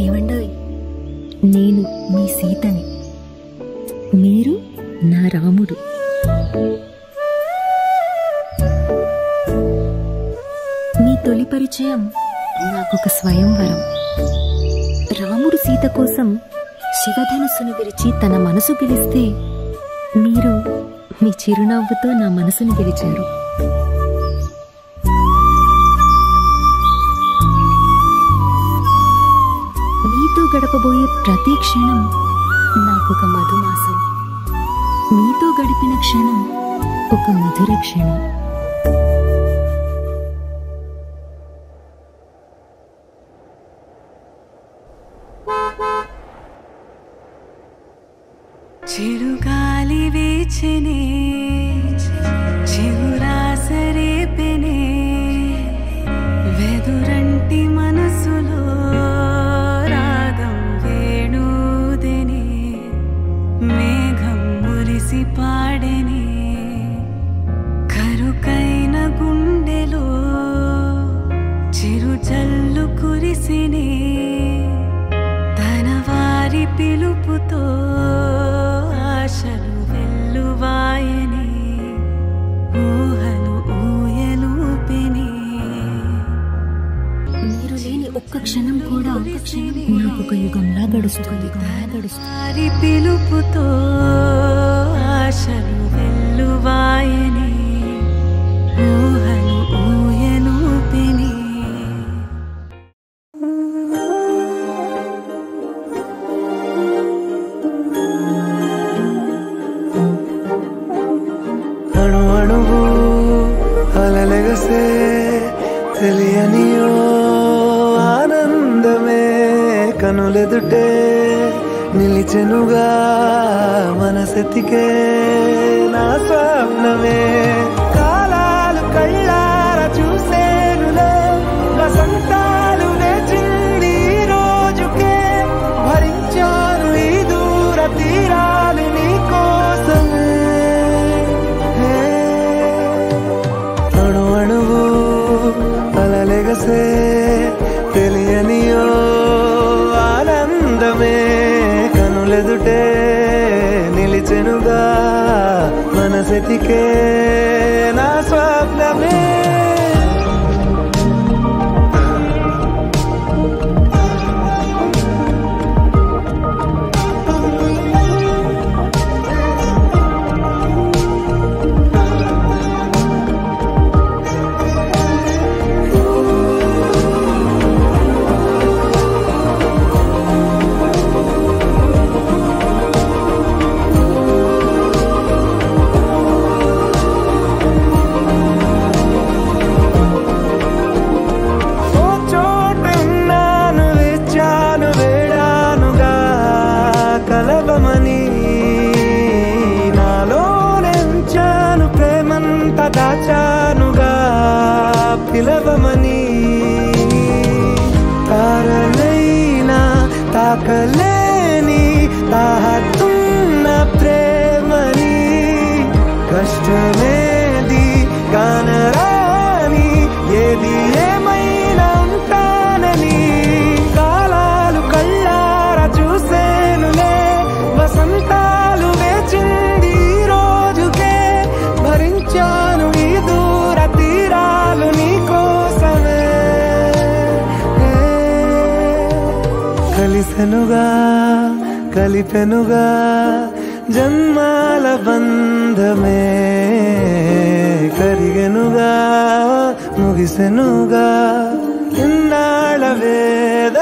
ఏమండోయ్, నేను మీ సీతని, మీరు నా రాముడు. మీ తొలి పరిచయం నాకొక స్వయంవరం. రాముడు సీత కోసం శివధనుసును విరిచి తన మనసు గెలిస్తే, మీరు మీ చిరునవ్వుతో నా మనసును గెలిచారు. మీతో గడపబోయే ప్రతి క్షణం నాకొక మధుమాసం. మీతో గడిపిన క్షణం ఒక మధుర క్షణం. చిరుగాలి వీచెనే, చిగురాసరేపెనే, వెదురంటి మనసులో రాగం వేణుదెనే, మేఘం మురిసి పాడెనే, కరుకైన గుండెలో చిరుజల్లు కురిసినే, తన వారి పిలుపుతో ఆశలు వెల్లువాయనే, ఊహలు ఊయలూపెనే. మీరు లేని ఒక్క క్షణం కూడా నాకొక యుగంలా గడుస్తుంది. వారి పిలుపుతో ఆశలు వెల్లువాయనే, ఊహలు ఊయలూపెనే. అణువణువు అలలెగసే తెలియనియో ఆనందమే, కనులెదుటే నిలిచెనుగా మనసెతికే నా స్వప్నమే. కాలాలు కళ్ళార చూసేనులే, వసంతాలు వేచింది ఈ రోజుకే, భరించాను ఈ దూర తీరాలు నీ కోసమే. అణువణువు అలలెగసే తెలియనియో ఆనందమే, కనులెదుటే నిలిచెనుగా మనసెతికే నా స్వప్నమే. దాచానుగా పిలవమని, తారలైనా తాకలేని తాహతున్న ప్రేమని, కష్టమేది కానరాని ఏది ఏమైనా ఉంటానని. కాలాలు కళ్ళార చూసేనులే, వసంతాలు వేచింది ఈ రోజుకే, భరించాను ఈ దూర తీరాలు నీ కోసమే. కలిసెనుగా కలిపెనుగా జన్మాల బంధమే, కరిగెనుగా ముగిసెనుగా ఇన్నాళ్ళ వేదనే.